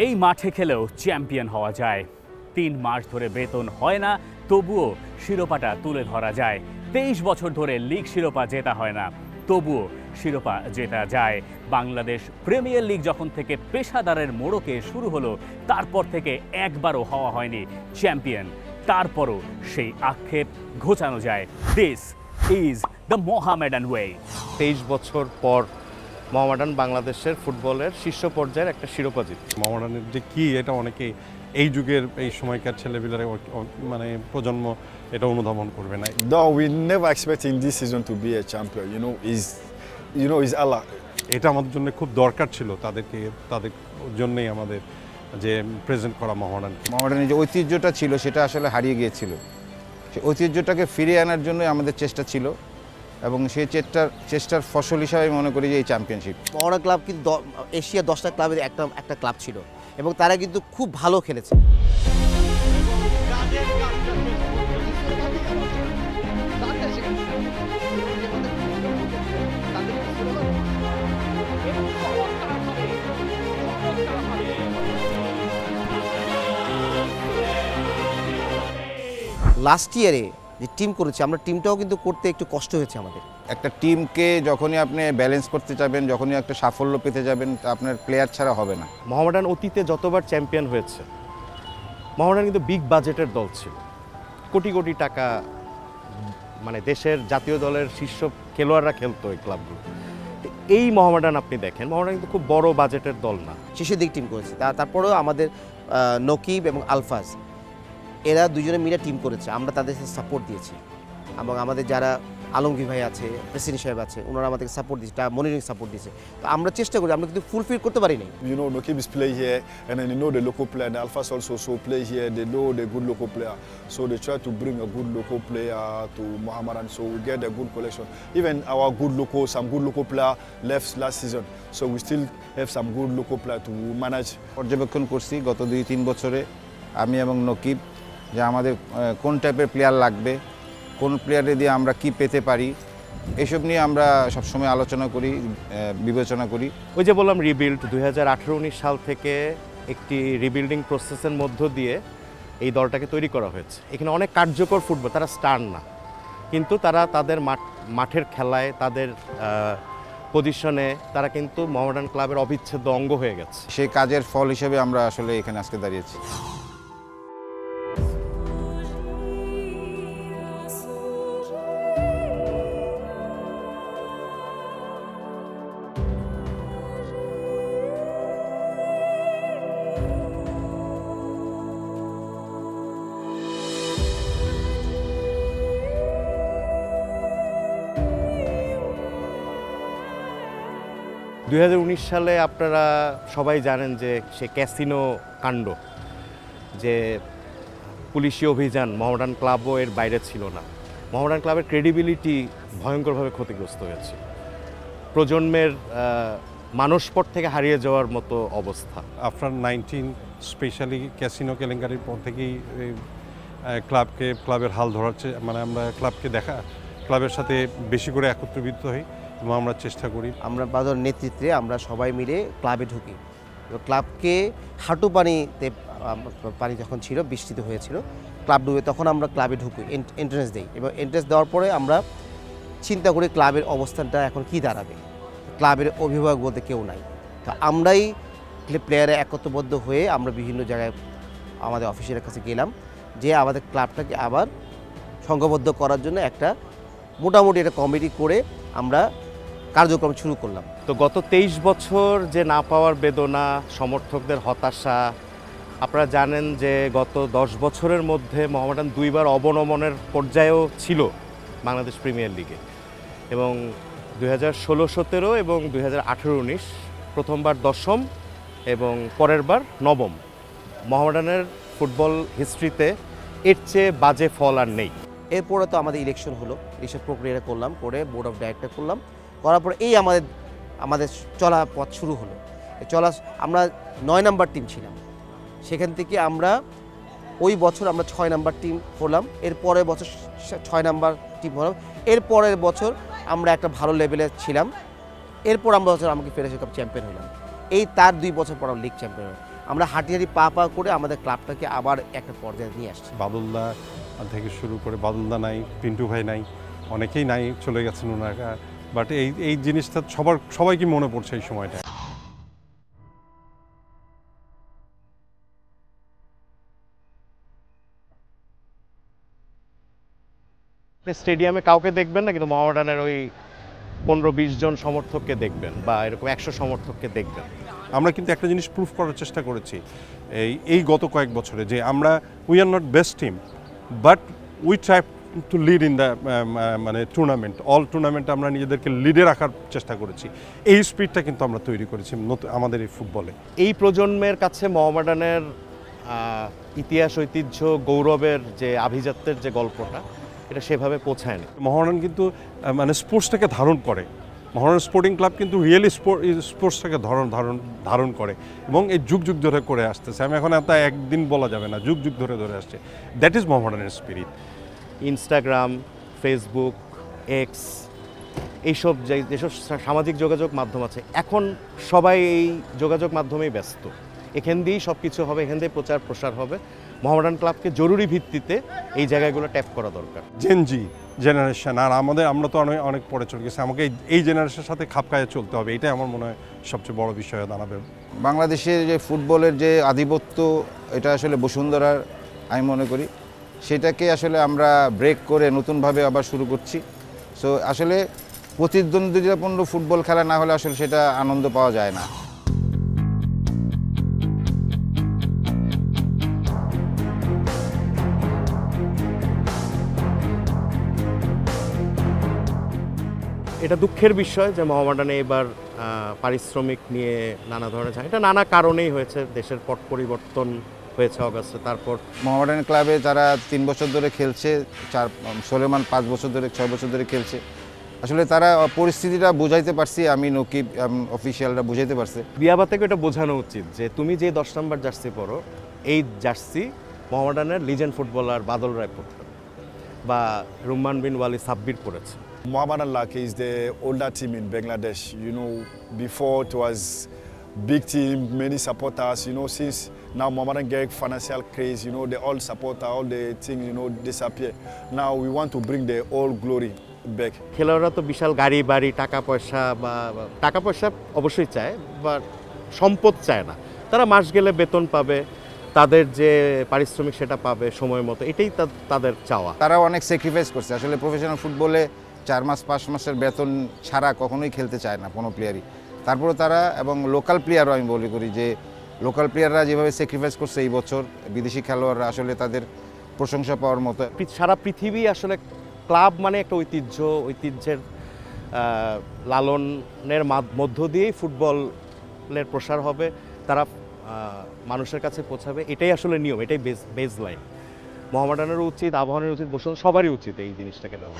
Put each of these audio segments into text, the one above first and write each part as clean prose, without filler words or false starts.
এই মাঠে খেলেও চ্যাম্পিয়ন হওয়া যায়। ৩ মাস ধরে বেতন হয় না, তবুও শিরোপাটা তুলে ধরা যায়। ২৩ বছর ধরে লিগ শিরোপা জেতা হয় না, তবুও শিরোপা জেতা যায়। বাংলাদেশ প্রিমিয়ার লিগ যখন থেকে পেশাদারের মোড়কে শুরু হলো, তারপর থেকে একবারও হওয়া হয়নি চ্যাম্পিয়ন। তারপরও সেই আক্ষেপ ঘোচানো যায়। This is the Mohammedan way. ২৩ বছর পর মোহামেডান বাংলাদেশের ফুটবলের শীর্ষ পর্যায়ের একটা শিরোপা জিতছে। মোহামেডানের যে কি এটা অনেকেই এই যুগের এই সময়কার ছেলেপিলারা মানে প্রজন্ম এটা অনুধাবন করবে না। No, we never expecting this season to be a champion. Is Allah. এটা আমাদের জন্য খুব দরকার ছিল, তাদের জন্যই আমাদের যে প্রেজেন্ট করা মোহামেডানের যে ঐতিহ্যটা ছিল সেটা আসলে হারিয়ে গিয়েছিল। সেই ঐতিহ্যটাকে ফিরিয়ে আনার জন্যই আমাদের চেষ্টা ছিল এবং সেই চেষ্টার ফসল হিসাবে মনে করি যে এই চ্যাম্পিয়নশিপ। মোহামেডান ক্লাব কিন্তু এশিয়ার 10টা ক্লাবের একটা ক্লাব ছিল এবং তারা কিন্তু খুব ভালো খেলেছে। লাস্ট ইয়ারে যে টিম করেছে, আমরা টিমটাও কিন্তু করতে একটু কষ্ট হয়েছে আমাদের। একটা টিমকে যখনই আপনি ব্যালেন্স করতে যাবেন, যখনই একটা সাফল্য পেতে যাবেন, আপনার প্লেয়ার ছাড়া হবে না। মোহামেডান অতীতে যতবার চ্যাম্পিয়ন হয়েছে, মোহামেডান কিন্তু বিগ বাজেটের দল ছিল। কোটি কোটি টাকা মানে দেশের জাতীয় দলের শীর্ষ খেলোয়াড়রা খেলতো এই ক্লাবগুলো। এই মোহামেডান আপনি দেখেন, মোহামেডান কিন্তু খুব বড় বাজেটের দল না, শেষের দিক টিম করেছে। তারপরেও আমাদের নকিব এবং আলফাজ এরা দুজনে মিলে টিম করেছে, আমরা তাদের সাথে সাপোর্ট দিয়েছি এবং আমাদের যারা আলমগীর ভাই আছে, প্রেসিডেন্ট সাহেব আছে, ওনারা আমাদেরকে সাপোর্ট দিয়েছে, মনিটরিং সাপোর্ট দিয়েছে। তো আমরা চেষ্টা করি, আমরা কিন্তু ফুলফিল করতে পারি নাই। Nokib is play here, and then the local player. The Alphas also play here. They know the good local player, so they try to bring a good local player to Mohamedan, so we get a good collection. Even some good local player left last season, so we still have some good local player to manage. পর্যবেক্ষণ করছি গত 2-3 বছরে আমি এবং নকিব যে আমাদের কোন টাইপের প্লেয়ার লাগবে, কোন প্লেয়ারে দিয়ে আমরা কি পেতে পারি, এসব নিয়ে আমরা সবসময় আলোচনা করি, বিবেচনা করি। ওই যে বললাম রিবিল্ড, 2018-19 সাল থেকে একটি রিবিল্ডিং প্রসেসের মধ্য দিয়ে এই দলটাকে তৈরি করা হয়েছে। এখানে অনেক কার্যকর ফুটবল, তারা স্টার না, কিন্তু তারা তাদের মাঠের খেলায়, তাদের পজিশনে তারা কিন্তু মোহামেডান ক্লাবের অবিচ্ছেদ্য অঙ্গ হয়ে গেছে। সেই কাজের ফল হিসেবে আমরা আসলে এখানে আজকে দাঁড়িয়েছি। সালে আপনারা সবাই জানেন যে সে ক্যাসিনো কাণ্ড, যে পুলিশি অভিযান, মোহামেডান ক্লাবও এর বাইরে ছিল না। মোহামেডান ক্লাবের ক্রেডিবিলিটি ভয়ঙ্করভাবে ক্ষতিগ্রস্ত হয়েছে। প্রজন্মের মানসপট থেকে হারিয়ে যাওয়ার মতো অবস্থা। আফটার 19 স্পেশালি ক্যাসিনো কেলেঙ্কারির পর থেকেই ক্লাবের হাল ধরাচ্ছে, মানে আমরা ক্লাবের সাথে বেশি করে একত্রিত হই এবং আমরা চেষ্টা করি। আমরা বাদর নেতৃত্বে আমরা সবাই মিলে ক্লাবে ঢুকি। ক্লাবকে হাঁটু পানি যখন ছিল, বৃষ্টিতে হয়েছিল, ক্লাব ডুবে, তখন আমরা ক্লাবে ঢুকি, এন্ট্রেন্স দিই এবং এন্ট্রেন্স দেওয়ার পরে আমরা চিন্তা করি ক্লাবের অবস্থানটা এখন কি দাঁড়াবে। ক্লাবের অভিভাবক বলতে কেউ নাই, তো আমরাই প্লেয়ারে একত্রবদ্ধ হয়ে আমরা বিভিন্ন জায়গায় আমাদের অফিসের কাছে গেলাম, যে আমাদের ক্লাবটাকে আবার সংঘবদ্ধ করার জন্য একটা মোটামুটি একটা কমিটি করে আমরা কার্যক্রম শুরু করলাম। তো গত 23 বছর যে না পাওয়ার বেদনা, সমর্থকদের হতাশা, আপনারা জানেন যে গত 10 বছরের মধ্যে মোহামেডান 2বার অবনমনের পর্যায়েও ছিল বাংলাদেশ প্রিমিয়ার লিগে, এবং 2016-17 এবং 2018-19 প্রথমবার 10ম এবং পরের বার 9ম। মোহামেডানের ফুটবল হিস্ট্রিতে এর চেয়ে বাজে ফল আর নেই। এরপরে তো আমাদের ইলেকশন হলো, ইলেকশন প্রক্রিয়াটা করলাম, করে বোর্ড অফ ডাইরেক্টর করলাম, করার পরে এই আমাদের চলা পথ শুরু হলো। আমরা 9 নাম্বার টিম ছিলাম, সেখান থেকে আমরা ওই বছর আমরা 6 নাম্বার টিম হলাম, এর পরের বছর 6 নাম্বার টিম হলাম, এর পরের বছর আমরা একটা ভালো লেভেলে ছিলাম, এরপর আমরা আমাকে ফেডারেশন কাপ চ্যাম্পিয়ন হলাম। এই তার 2 বছর পর আমরা লিগ চ্যাম্পিয়ন হলাম। আমরা হাঁটি পা পা করে আমাদের ক্লাবটাকে আবার একটা পর্যায়ে নিয়ে আসছি। বাদলদা থেকে শুরু করে, বাদলদা নাই, পিন্টু ভাই নাই, অনেকেই নাই, চলে গেছেন ওনারা, বাট এই জিনিসটা সবাইকে মনে পড়ছে এই সময়টা। স্টেডিয়ামে কাউকে দেখবেন না, কিন্তু মোহামেডানের ওই 15-20 জন সমর্থককে দেখবেন বা এরকম 100 সমর্থককে দেখবেন। আমরা কিন্তু একটা জিনিস প্রুফ করার চেষ্টা করেছি এই গত কয়েক বছরে, যে আমরা we are not best team, but we try to lead in the মানে টুর্নামেন্ট, অল টুর্নামেন্টে আমরা নিজেদেরকে লিডে রাখার চেষ্টা করেছি। এই স্পিডটা কিন্তু আমরা তৈরি করেছি আমাদের এই ফুটবলে। এই প্রজন্মের কাছে মোহামেডানের ইতিহাস, ঐতিহ্য, গৌরবের যে আভিজাত্যের যে গল্পটা, এটা সেভাবে পৌঁছায়নি। মোহামেডান কিন্তু মানে স্পোর্টসটাকে ধারণ করে, মোহামেডান স্পোর্টিং ক্লাব কিন্তু রিয়েলি স্পোর্টসটাকে ধারণ করে এবং এই যুগ যুগ ধরে করে আসতেছে। আমি এখন এত একদিন বলা যাবে না, যুগ যুগ ধরে আসছে। দ্যাট ইজ মোহামেডানের স্পিরিট। ইনস্টাগ্রাম, ফেসবুক, এক্স, এইসব যেসব সামাজিক যোগাযোগ মাধ্যম আছে, এখন সবাই এই যোগাযোগ মাধ্যমেই ব্যস্ত। এখান দিয়েই সব কিছু হবে, এখান দিয়ে প্রচার প্রসার হবে। মোহামেডান ক্লাবকে জরুরি ভিত্তিতে এই জায়গাগুলো ট্যাপ করা দরকার। জেনজি জেনারেশন, আর আমরা তো অনেক পরে চলে গেছি, আমাকে এই জেনারেশনের সাথে খাপ খাইয়ে চলতে হবে। এটাই আমার মনে হয় সবচেয়ে বড় বিষয় দাঁড়াবে। বাংলাদেশের যে ফুটবলের যে আধিপত্য, এটা আসলে বসুন্ধরার আমি মনে করি, সেটাকে আসলে আমরা ব্রেক করে নতুনভাবে আবার শুরু করছি। সো আসলে প্রতিদ্বন্দ্বিতাপূর্ণ ফুটবল খেলা না হলে আসলে সেটা আনন্দ পাওয়া যায় না। এটা দুঃখের বিষয় যে মোহামেডানে এবার পারিশ্রমিক নিয়ে নানা ধরনের এটা নানা কারণেই হয়েছে। দেশের পট পরিবর্তন হয়েছে অগাস্টে, তারপর মোহামেডান ক্লাবে যারা 3 বছর ধরে খেলছে, সোলেমান 5 বছর ধরে 6 বছর ধরে খেলছে, আসলে তারা পরিস্থিতিটা বুঝাইতে পারছি, আমি নকিব অফিসিয়ালরা বুঝাইতে পারছে। বিয়াবা থেকে এটা বোঝানো উচিত যে তুমি যে 10 নম্বর জার্সি পরো, এই জার্সি মোহামেডানের লিজেন্ড ফুটবলার বাদল রায় পড়তেন বা রুম্মান বিন ওয়ালি সাব্বির পড়েছে। Mohammedan Lake is the older team in Bangladesh. You know, before it was big team, many supporters. You know, since now Mohammedan get financial craze, you know, the all supporter, all the things, you know, disappear. Now we want to bring the old glory back. খেলোয়াড়রা তো বিশাল গাড়ি বাড়ি, টাকা পয়সা অবশ্যই চায়, বা সম্পদ চায় না। তারা মাস গেলে বেতন পাবে, তাদের যে পারিশ্রমিক সেটা পাবে সময় মতো, এটাই তাদের চাওয়া। তারা অনেক স্যাক্রিফাইস করছে। আসলে প্রফেশনাল ফুটবলে 4 মাস 5 মাসের বেতন ছাড়া কখনোই খেলতে চায় না কোনো প্লেয়ারই। তারপরে তারা, এবং লোকাল প্লেয়ারও আমি বলি করি যে লোকাল প্লেয়াররা যেভাবে স্যাক্রিফাইস করছে এই বছর, বিদেশি খেলোয়াড়রা আসলে তাদের প্রশংসা পাওয়ার মতো। সারা পৃথিবী আসলে ক্লাব মানে একটা ঐতিহ্যের লালনের মধ্য দিয়েই ফুটবলের প্রসার হবে, তারা মানুষের কাছে পৌঁছাবে। এটাই আসলে নিয়ম, এটাই বেজ লাইন। মোহামেডানেরও উচিত, আবাহনের উচিত, বসুন্ধরা সবারই উচিত এই জিনিসটাকে নেওয়া।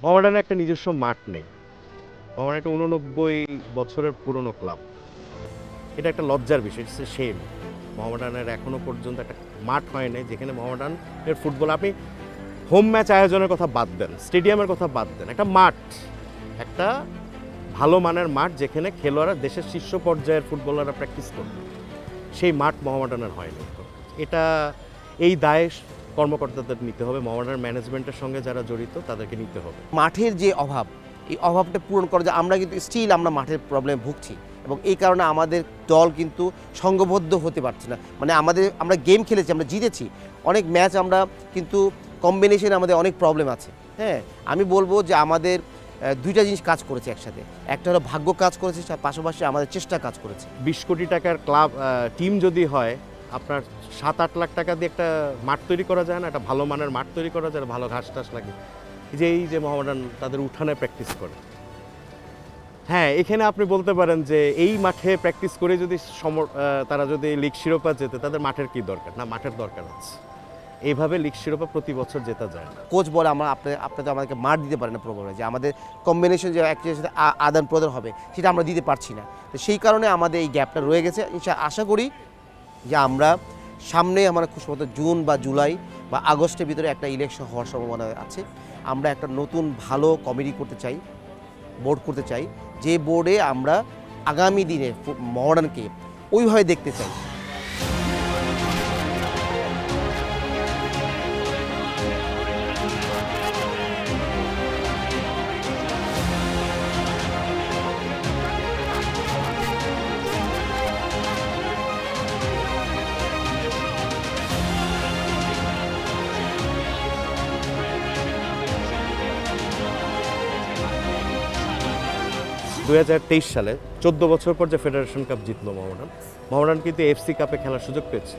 মোহামেডানের একটা নিজস্ব মাঠ নেই। মোহামেডান একটা 89 বছরের পুরনো ক্লাব। এটা একটা লজ্জার বিষয়, ইটস এ শেম। মোহামেডানের এখনো পর্যন্ত একটা মাঠ হয় নাই যেখানে মোহামেডানের ফুটবল, আপনি হোম ম্যাচ আয়োজনের কথা বাদ দেন, স্টেডিয়ামের কথা বাদ দেন, একটা মাঠ, একটা ভালো মানের মাঠ যেখানে খেলোয়াড়রা দেশের শীর্ষ পর্যায়ের ফুটবলাররা প্র্যাকটিস করবে, সেই মাঠ মোহামেডানের হয়নি। এটা এই দায় কর্মকর্তাদের নিতে হবে, মোহামেডান ম্যানেজমেন্টের সঙ্গে যারা জড়িত তাদেরকে নিতে হবে। মাঠের যে অভাব, এই অভাবটা পূরণ করা যায়। আমরা কিন্তু স্টিল আমরা মাঠের প্রবলেমে ভুগছি, এবং এই কারণে আমাদের দল কিন্তু সংঘবদ্ধ হতে পারছে না। মানে আমরা গেম খেলেছি, আমরা জিতেছি অনেক ম্যাচ, আমরা কিন্তু কম্বিনেশনে আমাদের অনেক প্রবলেম আছে। হ্যাঁ, আমি বলবো যে আমাদের দুইটা জিনিস কাজ করেছে একসাথে। একটা হলো ভাগ্য কাজ করেছে, পাশাপাশি আমাদের চেষ্টা কাজ করেছে। 20 কোটি টাকার ক্লাব টিম যদি হয়, আপনার 7-8 লাখ টাকা দিয়ে একটা মাঠ তৈরি করা যায় না? একটা ভালো মানের মাঠ তৈরি করা যায়, ভালো ঘাস টাস লাগে। এই যে মোহামেডান তাদের উঠানে প্র্যাকটিস করে, হ্যাঁ, এখানে আপনি বলতে পারেন যে এই মাঠে প্র্যাকটিস করে যদি তারা যদি লিগ শিরোপা যেতে, তাদের মাঠের কি দরকার? না, মাঠের দরকার আছে। এইভাবে লিগ শিরোপা প্রতি বছর জেতা যায় না। কোচ বলে আপনি তো আমাদেরকে মার দিতে পারেন না প্রোগ্রামে, যে আমাদের কম্বিনেশন যে একজনের সাথে আদান প্রদান হবে সেটা আমরা দিতে পারছি না। তো সেই কারণে আমাদের এই গ্যাপটা রয়ে গেছে। আশা করি যে আমরা সামনে আমার খুব সম্ভবত জুন বা জুলাই বা আগস্টের ভিতরে একটা ইলেকশন হওয়ার সম্ভাবনা আছে। আমরা একটা নতুন ভালো কমিটি করতে চাই, বোর্ড করতে চাই, যে বোর্ডে আমরা আগামী দিনে মোহামেডানকে ওইভাবে দেখতে চাই। দুই সালে 14 বছর পর যে ফেডারেশন কাপ জিতলো মোহামেডান কিন্তু এফসি কাপে খেলার সুযোগ পেয়েছে,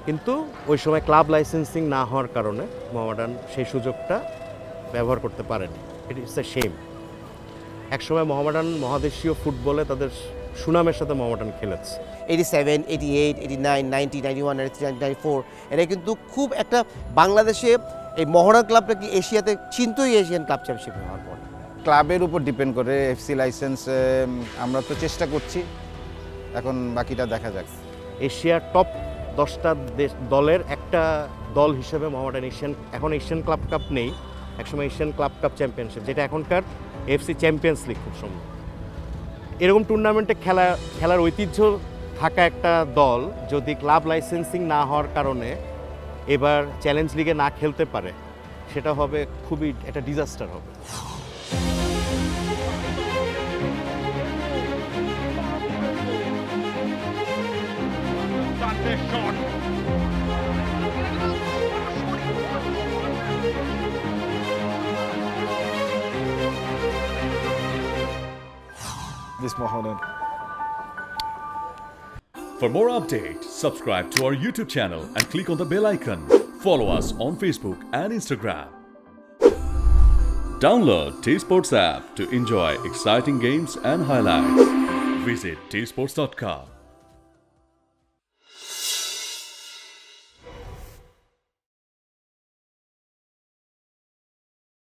কিন্তু ওই সময় ক্লাব লাইসেন্সিং না হওয়ার কারণে মোহামেডান সেই সুযোগটা ব্যবহার করতে পারেনি। ইট ইটস এ শেম। একসময় মোহামেডান মহাদেশীয় ফুটবলে তাদের সুনামের সাথে মোহামেডান খেলেছে। 87, 88, 89, 90, 91, 93, 94 এটা কিন্তু খুব একটা বাংলাদেশে এই মোহামেডান ক্লাবটা কি এশিয়াতে চিন্তই এশিয়ান ক্লাব চ্যাম্পিয়নশিপ হওয়ার পর। ক্লাবের উপর ডিপেন্ড করে এফসি লাইসেন্স আমরা তো চেষ্টা করছি, এখন বাকিটা দেখা যাক। এশিয়ার টপ 10টা দলের একটা দল হিসেবে মোহামেডান এখন এশিয়ান ক্লাব কাপ নেই, একসময় এশিয়ান ক্লাব কাপ চ্যাম্পিয়নশিপ, যেটা এখনকার এফসি চ্যাম্পিয়ন্স লিগ খুব সম্ভব। এরকম টুর্নামেন্টে খেলার ঐতিহ্য থাকা একটা দল যদি ক্লাব লাইসেন্সিং না হওয়ার কারণে এবার চ্যালেঞ্জ লিগে না খেলতে পারে, সেটা হবে খুবই একটা ডিজাস্টার হবে। This Mohammedan. For more updates, subscribe to our YouTube channel and click on the bell icon. Follow us on Facebook and Instagram. Download T-Sports app to enjoy exciting games and highlights. Visit tsports.com.